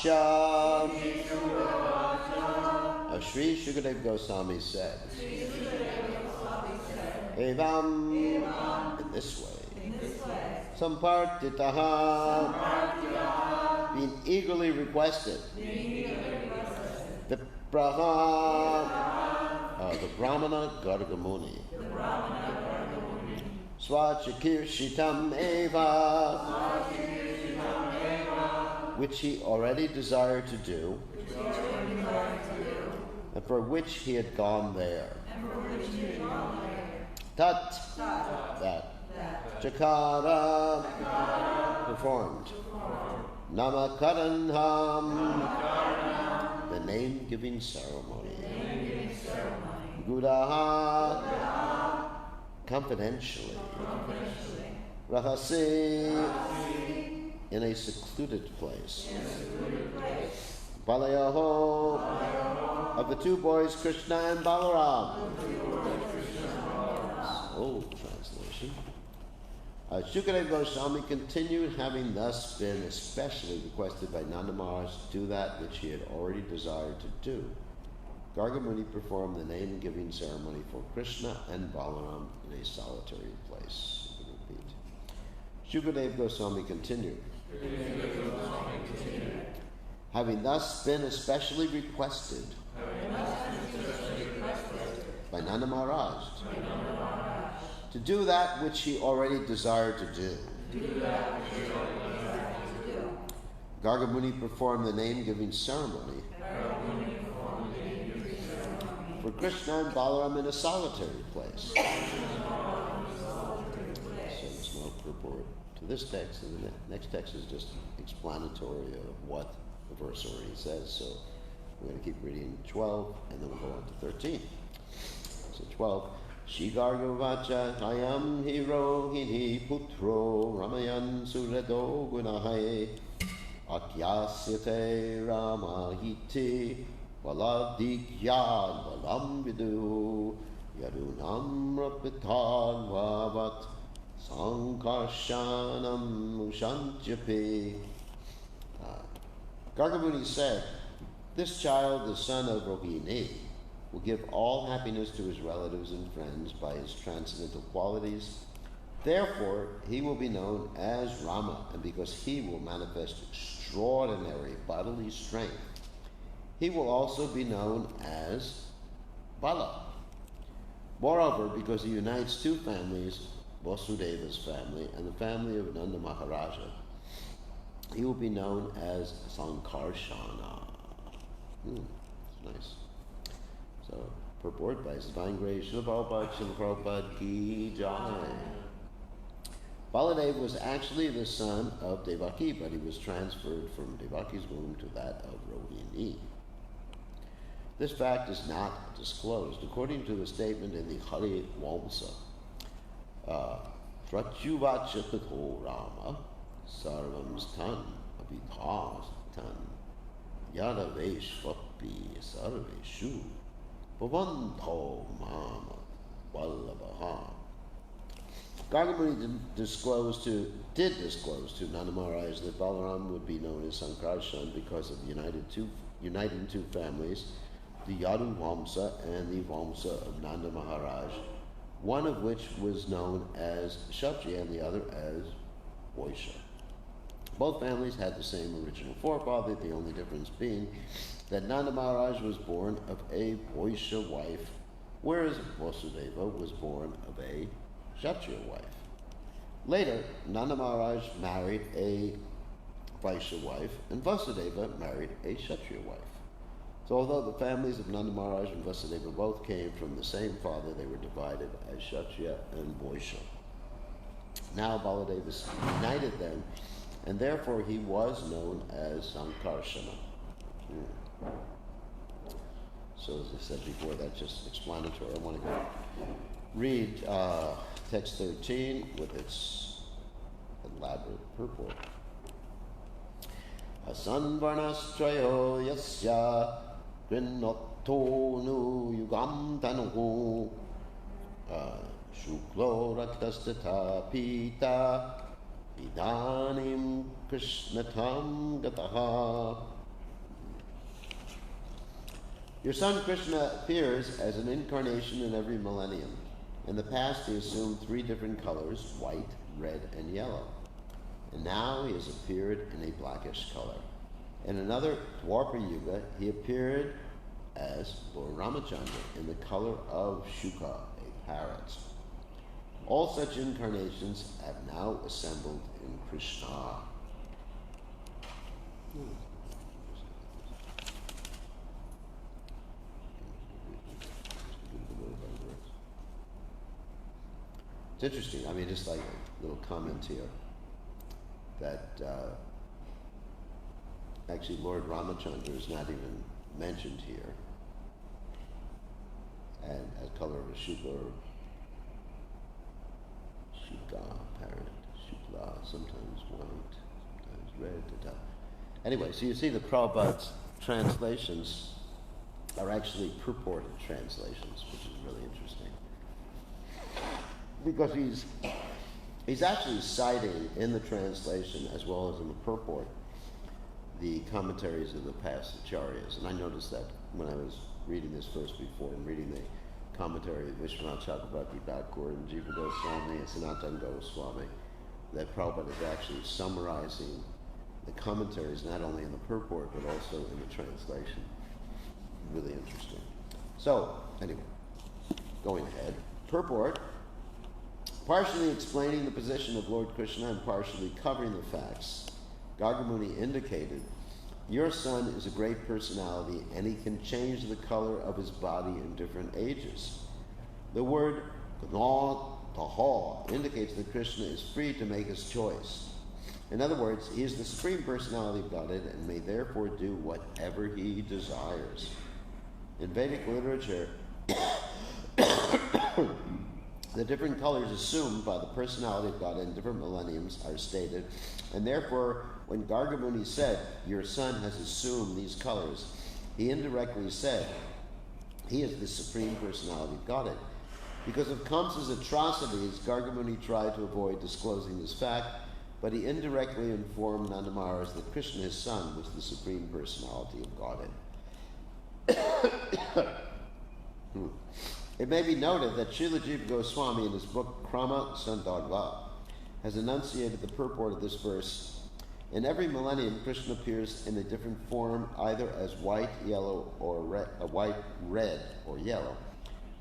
Uvacha. Sri Shukadeva Goswami said, Evam, in this way, Sampartitaha, being eagerly requested, Vipraha, the Brahmana Gargamuni, Swachakir Eva, which he already desired to do, and for which he had gone there. Tat, that. Chakara, performed. Namakaranham, the name-giving ceremony. Gudaha, confidentially. Rahasi, in a secluded place. Balayaho, of the two boys, Krishna and Balaram. Old translation. Shukadeva Goswami continued, having thus been especially requested by Nanda Maharaj to do that which he had already desired to do. Gargamuni performed the name-giving ceremony for Krishna and Balaram in a solitary place. Repeat. Shukadeva Goswami continued. Having thus been especially requested by Nanda Maharaj to do that which he already desired to do. Gargamuni performed the name-giving ceremony for Krishna and Balaram in a solitary place. So there's no purport to this text, and the next text is just explanatory of what the verse already says. So we're going to keep reading 12, and then we'll go on to 13. So 12. Shigargavacha hayam hirohini putro ramayan suredo gunahaye akyasyate ramahiti valadikyan valam vidu yadunam rapitan vavat sankarshanam mushanjapi. Gargamuni said, this child, the son of Rohini, will give all happiness to his relatives and friends by his transcendental qualities. Therefore, he will be known as Rama, and because he will manifest extraordinary bodily strength, he will also be known as Bala. Moreover, because he unites two families, Vasudeva's family and the family of Nanda Maharaja, he will be known as Sankarshana. Nice. So, purport by His Divine Grace, Srila Prabhupada, Srila Prabhupada Ki Jai. Baladev was actually the son of Devaki, but he was transferred from Devaki's womb to that of Rohini. This fact is not disclosed. According to the statement in the Hari Vamsa, Pratyuvacha Tatho Rama Sarvam Stan Abhidhas Tan Yadaveshvapi Sarveshu Bhavanto Mama Vallabhaha. Gargamuni did disclose to Nanda Maharaj that Balaram would be known as Sankarshan because of uniting two families, the Yadu Vamsa and the Vamsa of Nanda Maharaj, one of which was known as Kshatriya and the other as Vaishya. Both families had the same original forefather, the only difference being that Nanda Maharaj was born of a Vaishya wife, whereas Vasudeva was born of a Kshatriya wife. Later, Nanda Maharaj married a Vaishya wife, and Vasudeva married a Kshatriya wife. So although the families of Nanda Maharaj and Vasudeva both came from the same father, they were divided as Kshatriya and Vaishya. Now Baladeva united them, and therefore he was known as Sankarshana. So as I said before, that's just explanatory. I want to go read text 13 with its elaborate purport. Asanvarnastrayo yasya grinotto nu yugam tanuhu shuklo raktastata pita idanim krishnatam gataha Your son Krishna appears as an incarnation in every millennium. In the past, he assumed 3 different colors, white, red, and yellow. And now he has appeared in a blackish color. In another Dwapara Yuga, he appeared as Lord Ramachandra in the color of Shuka, a parrot. All such incarnations have now assembled in Krishna. It's interesting, I mean, just like a little comment here, that actually Lord Ramachandra is not even mentioned here, and as color of a Shuka, parrot, Shukla, sometimes white, sometimes red. Anyway, so you see the Prabhupada's translations are actually purported translations, which is really interesting. Because he's actually citing in the translation as well as in the purport the commentaries of the past acharyas. And I noticed that when I was reading this verse before and reading the commentary of Vishwanath Chakravarti Thakur and Bkgoswami and Sanatana Goswami, that Prabhupada is actually summarizing the commentaries not only in the purport but also in the translation. Really interesting. So, anyway, going ahead. Purport, partially explaining the position of Lord Krishna and partially covering the facts, Gargamuni indicated, your son is a great personality and he can change the color of his body in different ages. The word Gna Taha indicates that Krishna is free to make his choice. In other words, he is the Supreme Personality of Godhead and may therefore do whatever he desires. In Vedic literature, the different colors assumed by the personality of God in different millenniums are stated, and therefore, when Gargamuni said, your son has assumed these colors, he indirectly said, he is the Supreme Personality of Godhead. Because of Kamsa's atrocities, Gargamuni tried to avoid disclosing this fact, but he indirectly informed Nanda Maharaj that Krishna, his son, was the Supreme Personality of Godhead. It may be noted that Srila Jiva Goswami in his book Krama Sandarbha has enunciated the purport of this verse. In every millennium, Krishna appears in a different form, either as white, yellow, or white, red, or yellow.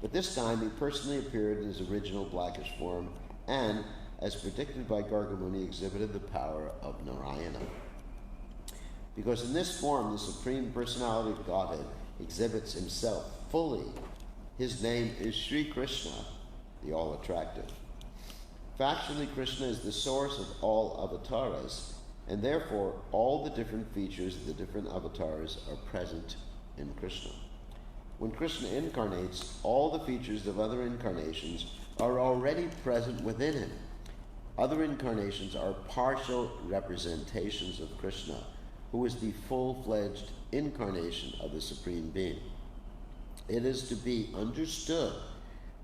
But this time, he personally appeared in his original blackish form, and, as predicted by Gargamuni, exhibited the power of Narayana. Because in this form, the Supreme Personality of Godhead exhibits himself fully. His name is Sri Krishna, the all-attractive. Factually, Krishna is the source of all avatars, and therefore all the different features of the different avatars are present in Krishna. When Krishna incarnates, all the features of other incarnations are already present within him. Other incarnations are partial representations of Krishna, who is the full-fledged incarnation of the Supreme Being. It is to be understood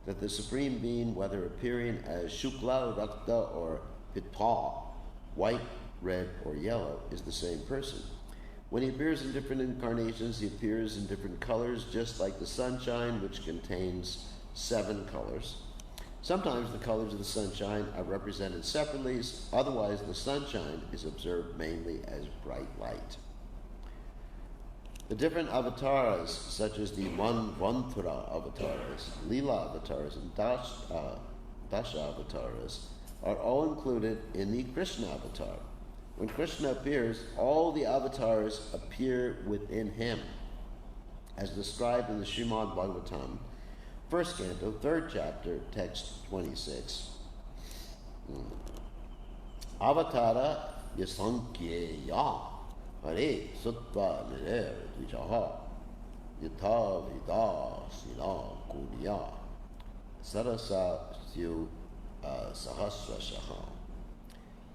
that the Supreme Being, whether appearing as Shukla, Rakta, or Pita, white, red, or yellow, is the same person. When he appears in different incarnations, he appears in different colors, just like the sunshine, which contains 7 colors. Sometimes the colors of the sunshine are represented separately, otherwise the sunshine is observed mainly as bright light. The different avatars, such as the Manvantara avatars, Leela avatars, and Dasha avatars, are all included in the Krishna avatar. When Krishna appears, all the avatars appear within him, as described in the Srimad Bhagavatam, 1st canto, 3rd chapter, text 26. Avatara yasankyeya hare sutta nire dvijaha yatha vida sila kuriya sarasa syu sahasrashaha.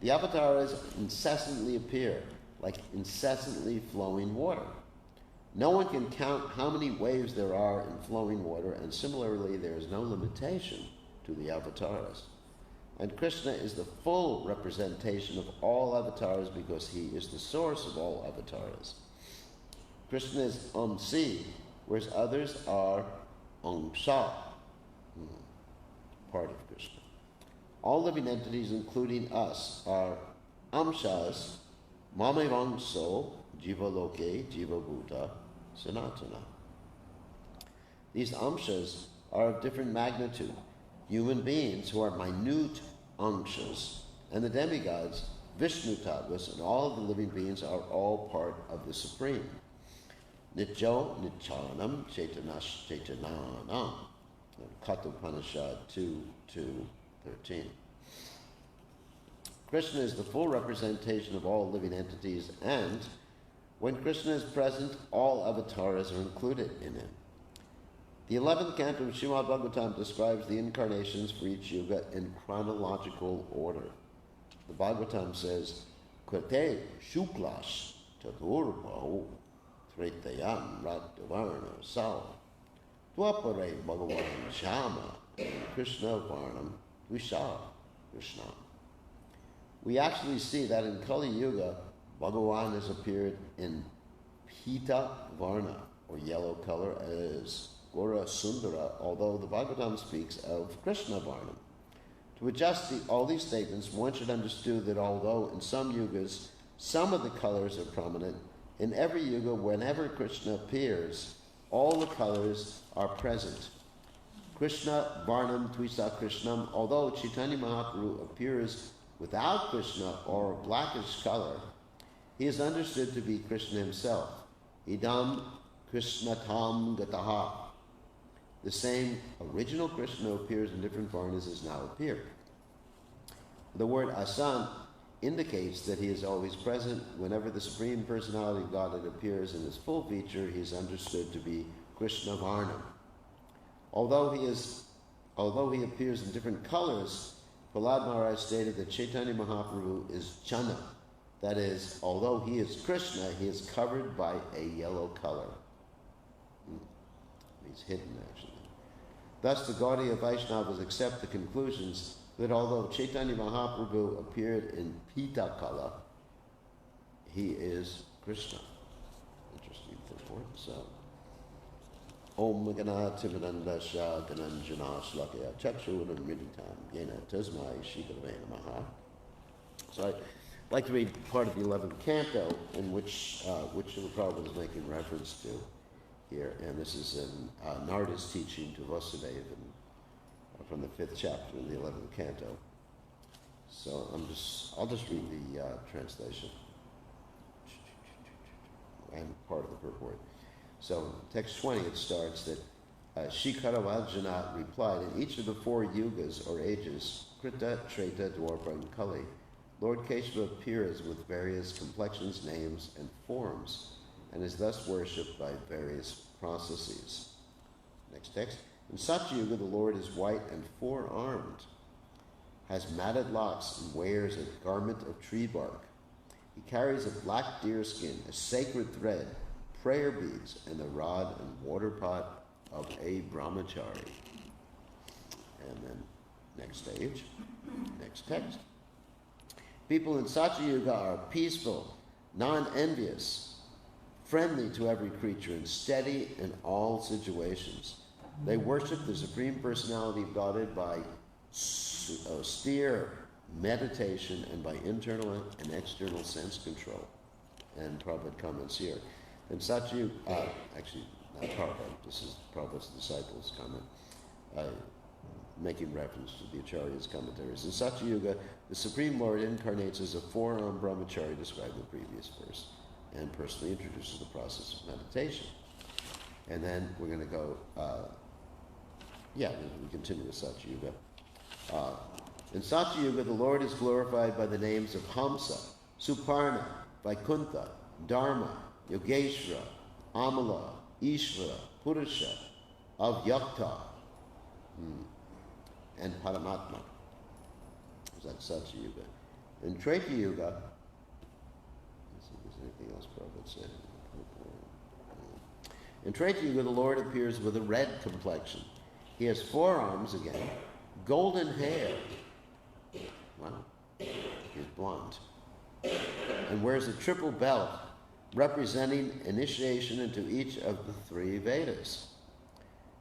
The avatars incessantly appear, like incessantly flowing water. No one can count how many waves there are in flowing water, and similarly there is no limitation to the avatars. And Krishna is the full representation of all avatars because he is the source of all avatars. Krishna is Amsi, whereas others are Angsha, part of Krishna. All living entities, including us, are Amshas, Mamevangso, Jiva Loke, Jiva Bhuta, Sanatana. These Amshas are of different magnitude. Human beings who are minute Amshas, and the demigods, Vishnu Tattvas, and all of the living beings are all part of the Supreme. Nityo Nityanam Chaitanash Chaitananam. Kathopanishad 2:13. Krishna is the full representation of all living entities, and when Krishna is present, all avatars are included in him. The 11th canto of Srimad Bhagavatam describes the incarnations for each yuga in chronological order. The Bhagavatam says, Krate Shuklas Taturbahu Tretayam Ratavarna Sao Dwapare Bhagavan Shama Krishna Varnam Visha Krishna. We actually see that in Kali Yuga, Bhagavan has appeared in Pita Varna, or yellow color, as Gora Sundara, although the Bhagavatam speaks of Krishna Varnam. To adjust all these statements, one should understand that although in some yugas some of the colors are prominent, in every yuga, whenever Krishna appears, all the colors are present. Krishna Varnam Tvisa Krishnam, although Chaitanya Mahaprabhu appears without Krishna or a blackish color, he is understood to be Krishna himself. Idam Krishnatam Gataha. The same original Krishna who appears in different varnas has now appeared. The word asan indicates that he is always present. Whenever the Supreme Personality of Godhead appears in his full feature, he is understood to be Krishna Varnam. Although he appears in different colors, Prahlad Maharaj stated that Chaitanya Mahaprabhu is Chana. That is, although he is Krishna, he is covered by a yellow color. He's hidden, actually. Thus, the Gaudiya Vaishnavas accept the conclusions that although Chaitanya Mahaprabhu appeared in Pita Kala, he is Krishna. Interesting purport. So, Om Magana Tivananda Shah Gananjana Shlakaya Chakshuram Riditam Yena Tasmai Shikavena Maha. So I'd like to read part of the 11th canto in which the Prabhupada is making reference to here, and this is in Narada's teaching to Vasudeva from the 5th chapter in the 11th canto. So I'll just read the translation and part of the purport. So text 20, it starts that Shikaravajana replied, in each of the 4 yugas or ages, Krita, Treta, Dwarpa, and Kali, Lord Keshava appears with various complexions, names, and forms, and is thus worshipped by various processes. Next text. In Satyuga, the Lord is white and 4-armed, has matted locks, and wears a garment of tree bark. He carries a black deerskin, a sacred thread, prayer beads, and the rod and water pot of a brahmachari. And then next stage, next text. People in Satyuga are peaceful, non-envious, friendly to every creature, and steady in all situations. They worship the Supreme Personality of Godhead by austere meditation and by internal and external sense control. And Prabhupada comments here. In Satyuga, actually, not Prabhupada, this is Prabhupada's disciples' comment, making reference to the Acharya's commentaries. In Satyuga, the Supreme Lord incarnates as a 4-armed brahmachari described in the previous verse and personally introduces the process of meditation. And then we're going to go, we continue with Satyuga. In Satyuga, the Lord is glorified by the names of Hamsa, Suparna, Vaikuntha, Dharma, Yogeshvara, Amala, Ishvara, Purusha, Avyakta, and Paramatma. That's Satyuga. In Treta Yuga, let's see if there's anything else Prabhupada said. In Treta Yuga, the Lord appears with a red complexion. He has 4 arms again, golden hair. Wow, he's blonde. And wears a triple belt representing initiation into each of the three Vedas.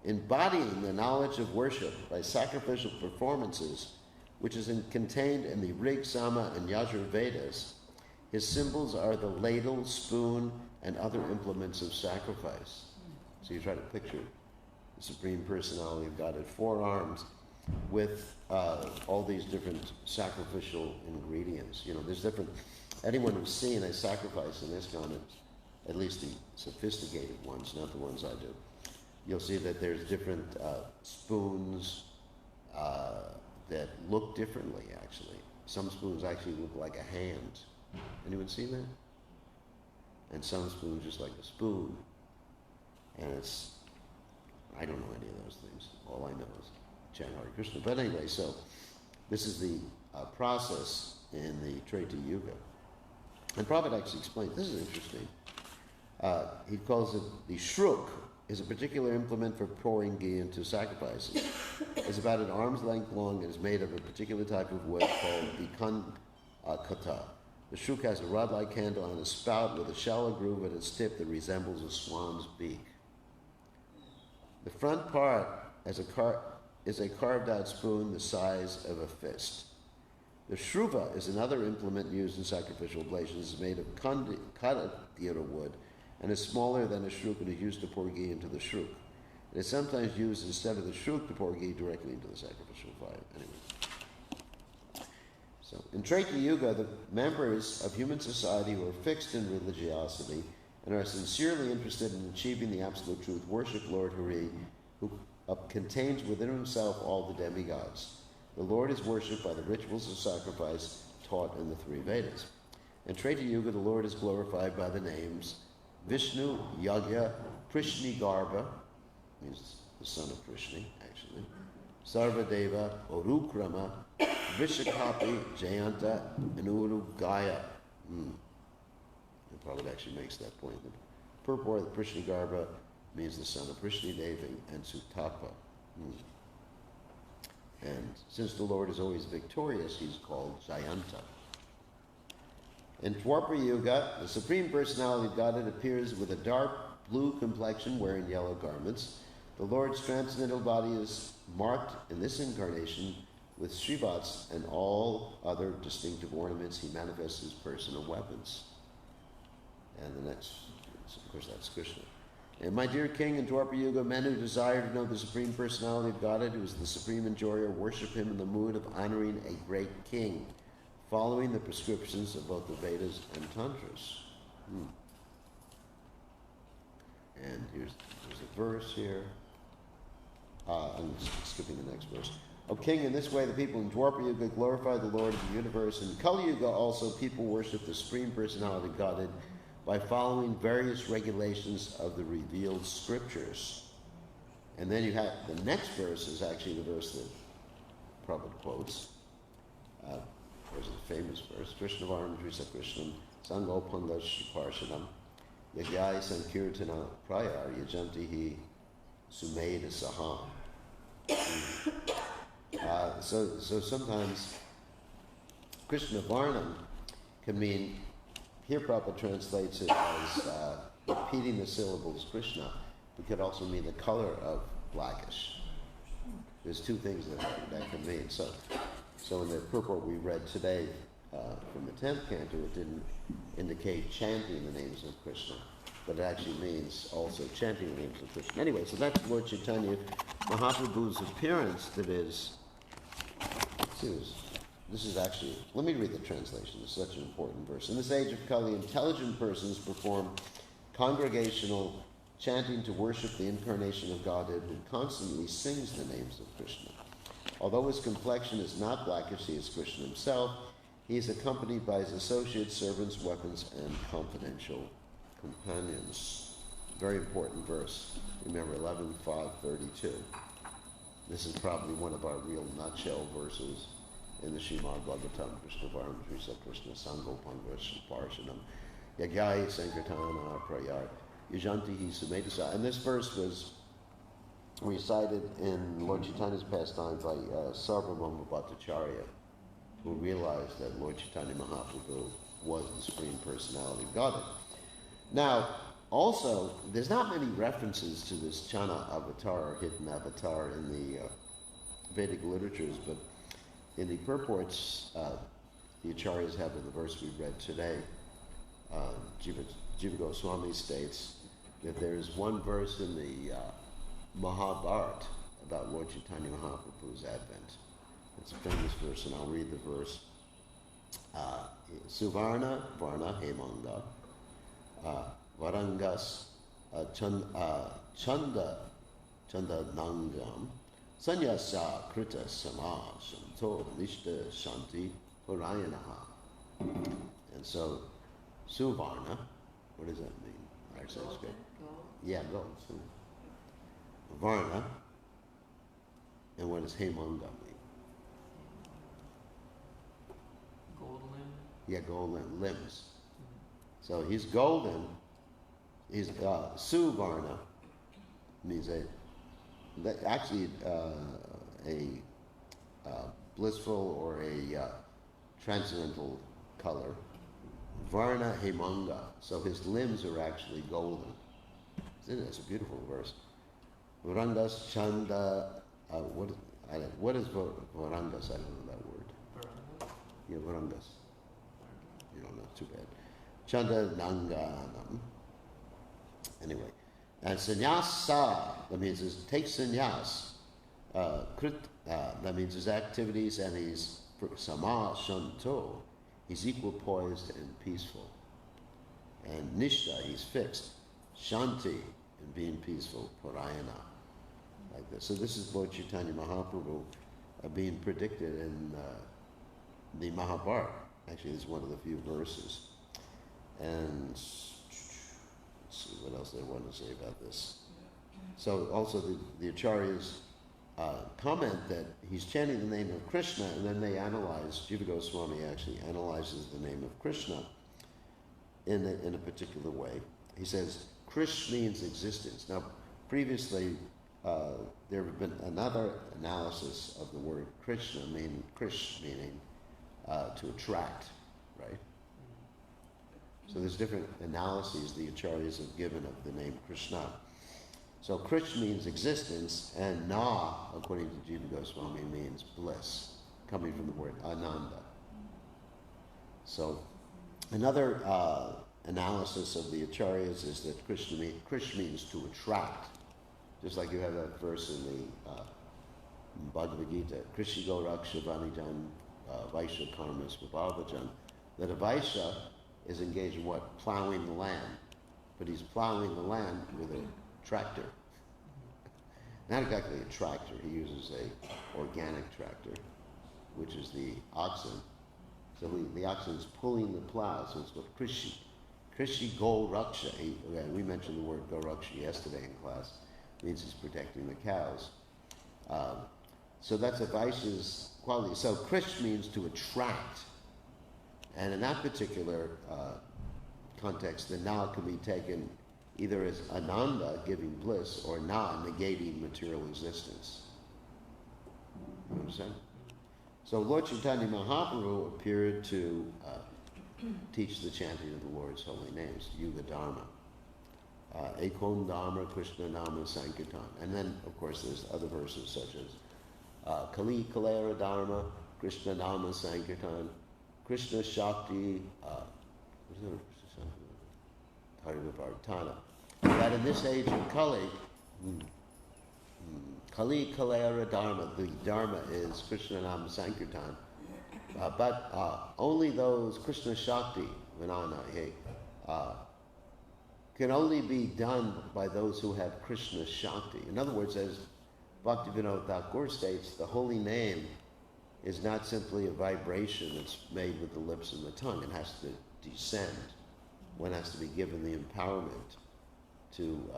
Embodying the knowledge of worship by sacrificial performances, which is contained in the Rig, Sama, and Yajur Vedas, his symbols are the ladle, spoon, and other implements of sacrifice. So you try to picture the Supreme Personality of God at 4 arms with all these different sacrificial ingredients. You know, there's different, anyone who's seen a sacrifice in ISKCON, at least the sophisticated ones, not the ones I do, you'll see that there's different spoons that look differently, actually. Some spoons actually look like a hand. Anyone seen that? And some spoons just like a spoon. And it's, I don't know any of those things. All I know is chant Hare Krishna. But anyway, so this is the process in the Treta Yuga. And Prabhupada actually explains, this is interesting. He calls it the shruk, is a particular implement for pouring ghee into sacrifices. It's about an arm's length long and is made of a particular type of wood called Bkgoswami. The shruk has a rod-like handle and a spout with a shallow groove at its tip that resembles a swan's beak. The front part is a carved-out spoon the size of a fist. The shruva is another implement used in sacrificial oblations. It's made of kandira wood and is smaller than a shruk and is used to pour ghee into the shruk. It is sometimes used instead of the shruk to pour ghee directly into the sacrificial fire. Anyway. So, in Treta Yuga, the members of human society who are fixed in religiosity and are sincerely interested in achieving the absolute truth worship Lord Hari, who contains within himself all the demigods. The Lord is worshipped by the rituals of sacrifice taught in the 3 Vedas. In Treta Yuga, the Lord is glorified by the names Vishnu, Yagya, Krishnigarbha, means the son of Krishna, actually, Sarvadeva, Orukrama, Vishakapi, Jayanta, and Urugaya. It probably actually makes that point. The purport of Krishnigarbha means the son of Krishna Devi and Sutapa. And since the Lord is always victorious, he's called Jayanta. In Dwapara Yuga, the Supreme Personality of Godhead appears with a dark blue complexion wearing yellow garments. The Lord's transcendental body is marked in this incarnation with Shrivats and all other distinctive ornaments. He manifests his personal weapons. And the next, of course, that's Krishna. And my dear King, in Dwapara Yuga, men who desire to know the Supreme Personality of Godhead, who is the Supreme Enjoyer, worship him in the mood of honoring a great king, following the prescriptions of both the Vedas and Tantras. And there's a verse here. I'm skipping the next verse. O King, in this way the people in Dwapara Yuga glorify the Lord of the universe. In Kali Yuga also people worship the Supreme Personality of Godhead by following various regulations of the revealed scriptures. And then you have, the next verse is actually the verse that Prabhupada quotes. There's a famous verse, Krishna Varam Drisa Krishnam, Sango Pandash Parshanam, Yagyai Sankirtana Prayar Yajantihi Sumeda Saham. So sometimes Krishna Varnam can mean, here Prabhupada translates it as repeating the syllables Krishna, but could also mean the color of blackish. There's 2 things that can mean. So in the purport we read today from the 10th canto, it didn't indicate chanting the names of Krishna, but it actually means also chanting the names of Krishna. Anyway, so that's Lord Chaitanya Mahaprabhu's appearance that is, this is actually, let me read the translation, it's such an important verse. In this age of Kali, intelligent persons perform congregational chanting to worship the incarnation of Godhead, who constantly sings the names of Krishna. Although his complexion is not blackish, he is Krishna himself. He is accompanied by his associates, servants, weapons, and confidential companions. Very important verse. Remember, 11.5.32. This is probably one of our real nutshell verses in the Srimad Bhagavatam. Krishna Varam Drisa Krishna Sango Pangrash Parshanam Yagyai Sankirtana Prayar Yajantihi Sumedasa. And this verse was recited in Lord Chaitanya's pastime by Sarvabhauma Bhattacharya, who realized that Lord Chaitanya Mahaprabhu was the Supreme Personality of Godhead. Now, also, there's not many references to this Chana avatar, or hidden avatar, in the Vedic literatures, but in the purports, the Acharyas have in the verse we read today, Bkgoswami states that there is one verse in the Mahabharata about Lord Chaitanya Mahaprabhu's advent. It's a famous verse, and I'll read the verse. Suvarna Varna Hemanga Varangas Chanda Nangam Sanyasa Krita Sama Shanto Nishta Shanti Parayanaha. And so Suvarna, what does that mean? Our Sanskrit. Yeah, gold. So, Varna. And what does Hemanga mean? Gold limb? Yeah, golden limbs. So he's golden. He's Suvarna means a blissful or a transcendental color. Varna Hemanga. So his limbs are actually golden. It's a beautiful verse. Varangas Chanda. What is Varangas? I don't know that word. Varangas? Yeah, Varangas. You don't know, too bad. Chanda Nanganam. Anyway. And sannyasa, that means take sannyas. That means his activities, and he's sama shanto. He's equipoised and peaceful. And nishta, he's fixed. Shanti, and being peaceful. Parayana. Like this. So this is Lord Chaitanya Mahaprabhu being predicted in the Mahabharata. Actually, it's one of the few verses. And let's see what else they want to say about this. So also the Acharyas comment that he's chanting the name of Krishna, and then they analyze, Jiva Goswami actually analyzes the name of Krishna in a particular way. He says, Krish means existence. Now, previously, there have been another analysis of the word Krishna, meaning Krish, meaning to attract, right? So there's different analyses the Acharyas have given of the name Krishna. So Krish means existence, and Na, according to Jiva Goswami, means bliss, coming from the word Ananda. So another analysis of the Acharyas is that Krish means to attract. Just like you have that verse in the Bhagavad Gita, Krishi Goraksha Vanijan Vaishya Karmas Vibhavajan, that a Vaishya is engaged in what? Plowing the land. But he's plowing the land with a tractor. Not exactly a tractor, he uses a organic tractor, which is the oxen. So the oxen is pulling the plow, so it's what Krishi. Krishi Goraksha, we mentioned the word Goraksha yesterday in class. Means he's protecting the cows. So that's a Vaishya's quality. So Krish means to attract. And in that particular context, the Na can be taken either as Ananda, giving bliss, or Na, negating material existence. You understand? So Lord Chaitanya Mahaprabhu appeared to teach the chanting of the Lord's holy names, Yuga Dharma. Ekon Dharma, Krishna Nama Sankirtan. And then, of course, there's other verses such as Kali Kalera Dharma, Krishna Nama Sankirtan, Krishna Shakti, Harivavartana. That in this age of Kali, Kali Kalera Dharma, the Dharma is Krishna Nama Sankirtan, but only those Krishna Shakti, Vinana, can only be done by those who have Krishna Shakti. In other words, as Bhaktivinoda Thakur states, the holy name is not simply a vibration that's made with the lips and the tongue. It has to descend. One has to be given the empowerment to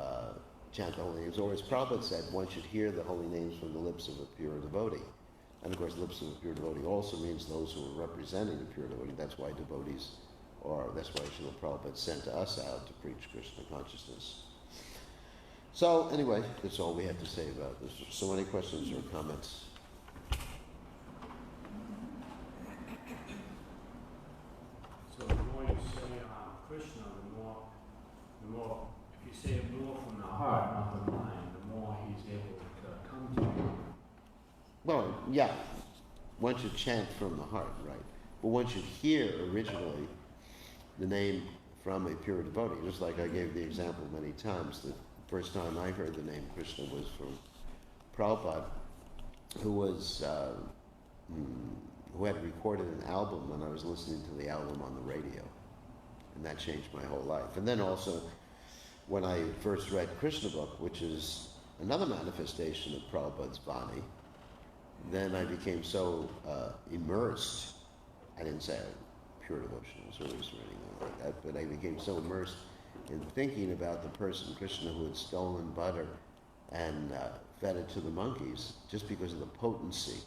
chant the holy names. Or as Prabhupada said, one should hear the holy names from the lips of a pure devotee. And of course, lips of a pure devotee also means those who are representing the pure devotee. That's why devotees, or that's why Srila Prabhupada sent us out to preach Krishna consciousness. So anyway, that's all we have to say about this. So any questions or comments? So the more you say Krishna, the more say more from the heart, not the mind, the more he's able to come to you. Well, yeah, one should chant from the heart, right? But one should hear originally the name from a pure devotee. Just like I gave the example many times, the first time I heard the name Krishna was from Prabhupada, who had recorded an album when I was listening to the album on the radio. And that changed my whole life. And then also, when I first read Krishna book, which is another manifestation of Prabhupada's Vani, then I became so immersed. I didn't say pure devotional service or anything like that, but I became so immersed in thinking about the person, Krishna, who had stolen butter and fed it to the monkeys just because of the potency.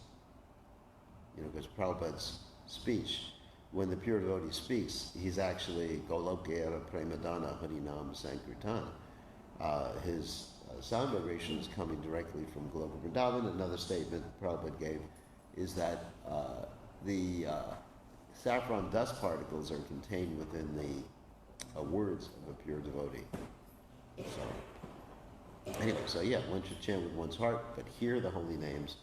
Because Prabhupada's speech, when the pure devotee speaks, he's actually Golokera Premadana Harinam Sankirtan. His sound vibration is coming directly from Goloka Vrindavan. Another statement Prabhupada gave is that the saffron dust particles are contained within the words of a pure devotee. So yeah, one should chant with one's heart, but hear the holy names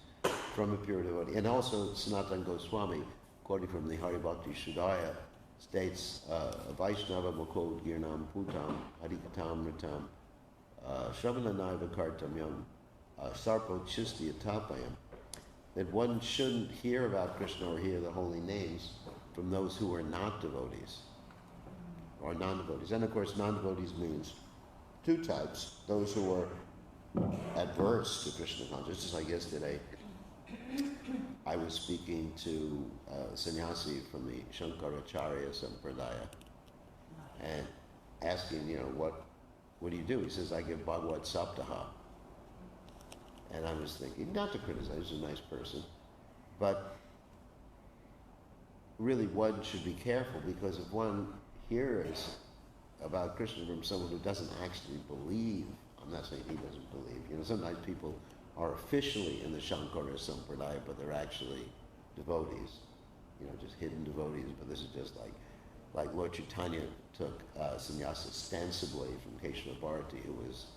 from a pure devotee. And also, Sanatana Goswami, quoting from the Hari Bhakti Shuddhaya, states, Vaishnava Mukod Girnam Putam Harikatam Ritam Shravananaiva Kartamyam Sarpo Chisti Atapayam, that one shouldn't hear about Krishna or hear the holy names from those who are not devotees or non-devotees. And of course, non-devotees means two types: those who are adverse to Krishna consciousness. Just like yesterday, I was speaking to a sannyasi from the Shankaracharya Sampradaya and asking, what do you do? He says, I give Bhagavad Saptaha. And I was thinking, not to criticize, he's a nice person, but really one should be careful, because if one hears about Krishna from someone who doesn't actually believe, I'm not saying he doesn't believe, sometimes people are officially in the Shankara Sampradaya, but they're actually devotees, just hidden devotees, but this is just like Lord Chaitanya took sannyasa ostensibly from Keshava Bharati, who was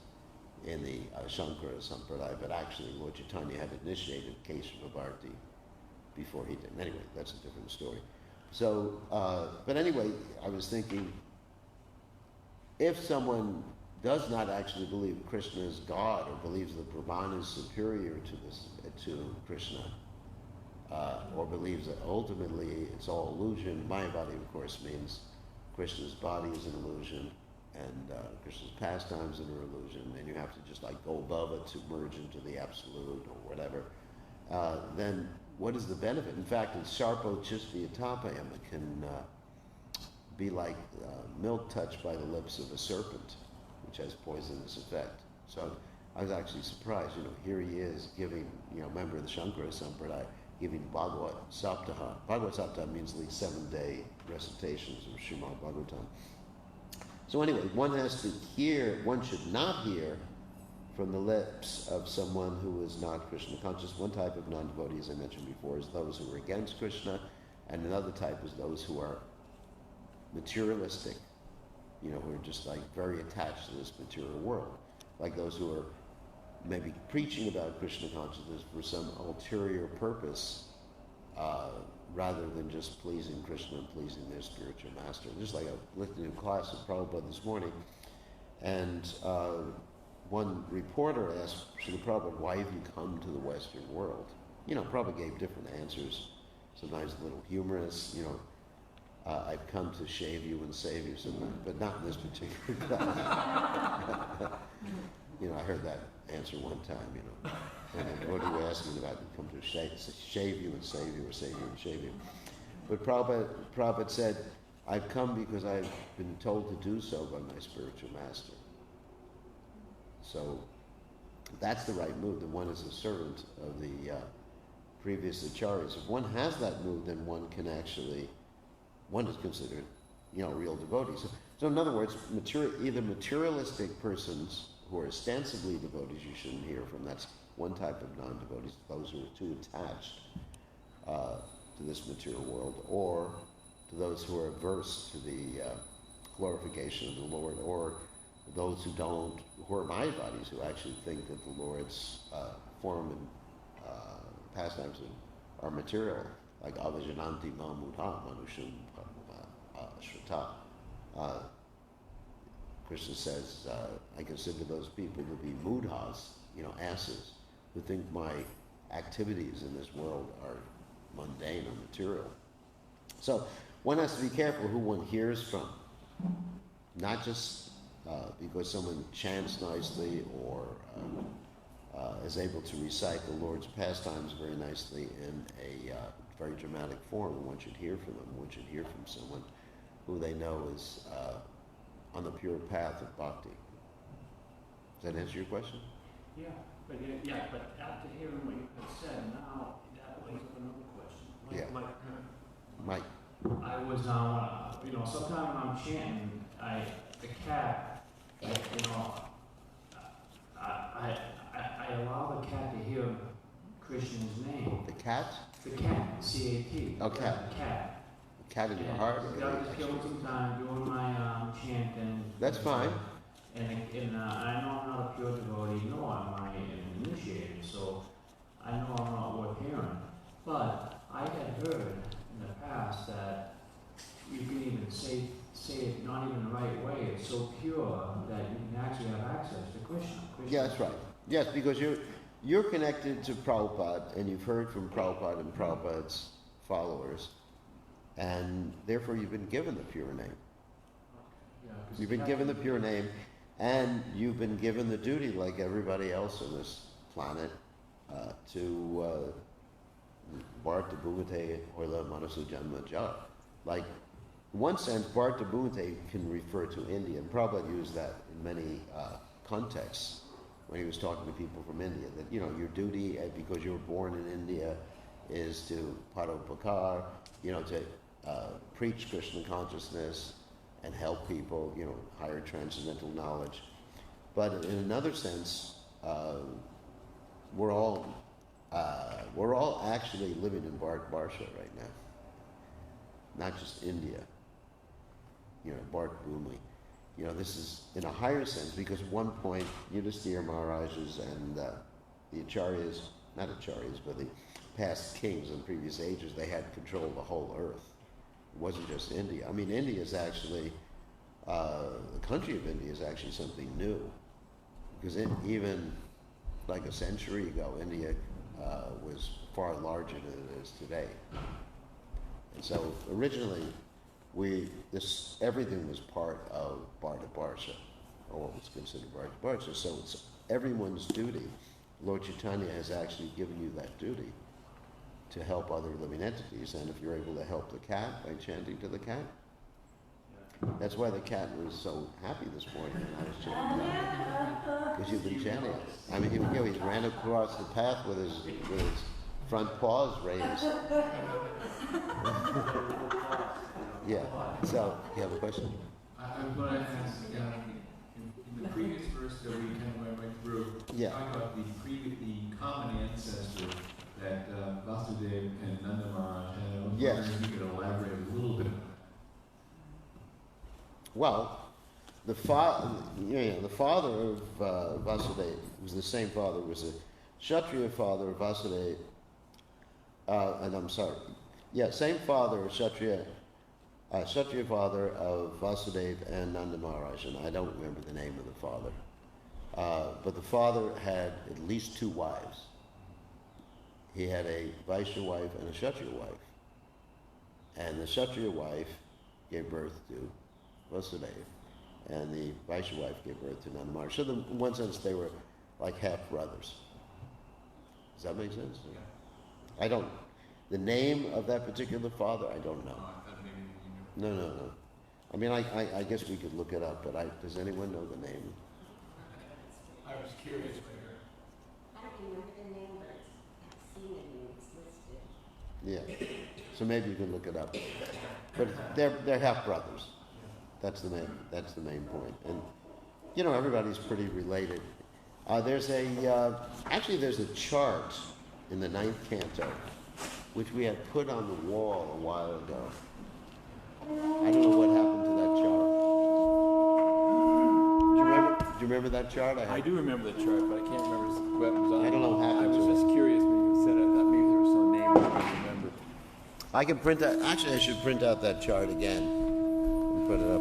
in the Shankara Sampradaya, but actually Lord Chaitanya had initiated Keshava Bharati before he did. Anyway, that's a different story. So, but anyway, I was thinking, if someone does not actually believe Krishna is God, or believes that Brahman is superior to Krishna, or believes that ultimately it's all illusion. Mayavadi, of course, means Krishna's body is an illusion, and Krishna's pastimes are an illusion, and you have to just go above it to merge into the absolute or whatever. Then what is the benefit? In fact, in Sarpo Chisti Atapayam, it can be like milk touched by the lips of a serpent, which has poisonous effect. So I was actually surprised, here he is giving, member of the Shankara Sampradaya, giving Bhagavad Saptaha. Bhagavad Saptaha means the 7-day recitations of Srimad Bhagavatam. So anyway, one should not hear from the lips of someone who is not Krishna conscious. One type of non-devotee, as I mentioned before, is those who are against Krishna, and another type is those who are materialistic, who are just very attached to this material world, like those who are maybe preaching about Krishna consciousness for some ulterior purpose, rather than just pleasing Krishna and pleasing their spiritual master. Just like I listened to a class of Prabhupada this morning, and one reporter asked Srila Prabhupada, why have you come to the Western world? Prabhupada gave different answers, sometimes a little humorous, I've come to shave you and save you, but not in this particular class. I heard that answer one time, and what are you asking about? You come to shave you and save you, or save you and shave you. But Prabhupada said, I've come because I've been told to do so by my spiritual master. So that's the right mood, that one is a servant of the previous acharyas. If one has that mood, then one is considered, real devotee. So in other words, either materialistic persons who are ostensibly devotees you shouldn't hear from. That's one type of non-devotees, those who are too attached to this material world, or to those who are averse to the glorification of the Lord, or those who don't, who are Mayavadis, who actually think that the Lord's form and pastimes are material, like avajananti mamudha manushum shrita. Krishna says, I consider those people to be mudhas, asses, who think my activities in this world are mundane or material. So one has to be careful who one hears from, not just because someone chants nicely or is able to recite the Lord's pastimes very nicely in a very dramatic form. One should hear from them. One should hear from someone who they know is on the pure path of bhakti. Does that answer your question? Yeah, but after hearing what you had said, now that brings up another question. Mike. I was, sometimes when I'm chanting, the cat, I allow the cat to hear Krishna's name. The cat? The cat, C-A-T. Oh, cat. The cat. The cat in your heart? I just killed some time doing my chanting. That's fine. And I know I'm not a pure devotee, nor am I an initiated, so I know I'm not worth hearing. But I had heard in the past that you can even say it not even the right way. It's so pure that you can actually have access to Krishna. Yeah, that's right. Yes, because you're connected to Prabhupada, and you've heard from Prabhupada and Prabhupada's followers, and therefore you've been given the pure name. You've been given the pure name, and you've been given the duty, like everybody else on this planet, to Bharta Bhumate Orla Manasu Janma Ja. Like, in one sense, Bharta Bhumate can refer to India, and Prabhupada used that in many contexts when he was talking to people from India, that, your duty, because you were born in India, is to paropakar, to preach Krishna consciousness and help people, higher transcendental knowledge. But in another sense, we're all actually living in Bharat right now, not just India. Bharat Bhumi. This is in a higher sense, because at one point, Yudhisthira Maharajas and the Acharyas, not Acharyas, but the past kings in previous ages, they had control of the whole earth. It wasn't just India. I mean, India is actually, the country of India is actually something new. Because even like a century ago, India was far larger than it is today. And so originally, everything was part of Bharta Barsha, or what was considered Bharta Barsha. So it's everyone's duty. Lord Chaitanya has actually given you that duty to help other living entities, and if you're able to help the cat by chanting to the cat, that's why the cat was so happy this morning when I was chanting, because you've been chanting. I mean, he ran across the path with his front paws raised. Yeah. So, you have a question? I'm going to ask, in the previous verse that we kind of went through, talking about the common ancestor that Vasudeva and Nanda Maharaj had. I was wondering if you could elaborate a little bit. Well, the father of Vasudeva was the same father, was a Kshatriya father of Vasudeva, same father, Kshatriya father of Vasudeva and Nanda Maharaj, and I don't remember the name of the father. But the father had at least two wives. He had a Vaishya wife and a Kshatriya wife. And the Kshatriya wife gave birth to Vasudeva, and the Vaishya wife gave birth to Nanda Maharaj. So in one sense, they were like half brothers. Does that make sense? Yeah. The name of that particular father, I don't know. No. I mean, I guess we could look it up, but does anyone know the name? I was curious. I don't remember the name, but I've seen it and it's listed. Yeah. So maybe you can look it up. But they're half brothers. That's the main point. And everybody's pretty related. There's a chart in the 9th canto, which we had put on the wall a while ago. I don't know what happened to that chart. Do you remember you remember that chart? I do remember the chart, but I can't remember what was on it. I don't know what happened I was to it. just curious when you said it. I thought maybe there was some name I couldn't remember. I can print out. Actually, I should print out that chart again and put it up.